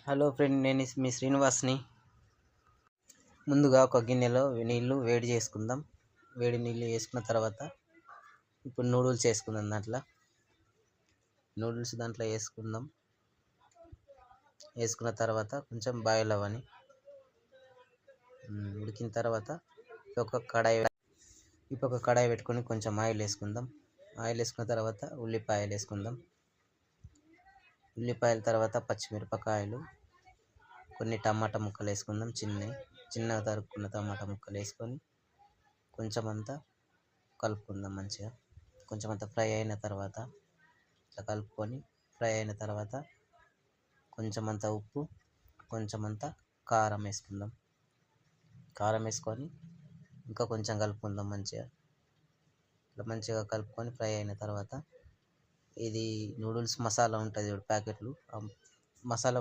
Hello friend, నేను మీ శ్రీనివాస్ని. ముందుగా ఒక గిన్నెలో నీళ్ళు వేడి చేసుకుందాం. వేడి నీళ్ళు వేసుకున్న తర్వాత ఇప్పుడు నూడిల్స్ వేసుకుందాం. దాంట్లో వేసుకుందాం. వేసుకున్న తర్వాత కొంచెం బాయిల్ అవ్వని ఉడికిన తర్వాత ఒక కడాయి పెట్టుకొని కొంచెం ఆయిల్ వేసుకుందాం. ఆయిల్ వేసుకున్న తర్వాత ఉల్లిపాయలు వేసుకుందాం. ఉల్లిపాయల తర్వాత పచ్చిమిరపకాయలు, కొన్ని టమాటా ముక్కలు వేసుకుందాం. చిన్నగా తరుక్కున్న టమాటా ముక్కలు వేసుకొని కొంచెం అంతా కలుపుకుందాం. మంచిగా కొంచెం అంతా ఫ్రై అయిన తర్వాత ఇట్లా కలుపుకొని ఫ్రై అయిన తర్వాత కొంచెం అంతా ఉప్పు, కొంచెం అంతా కారం వేసుకుందాం. కారం వేసుకొని ఇంకా కొంచెం కలుపుకుందాం. మంచిగా కలుపుకొని ఫ్రై అయిన తర్వాత ఇది నూడిల్స్ మసాలా ఉంటుంది ప్యాకెట్లు, మసాలా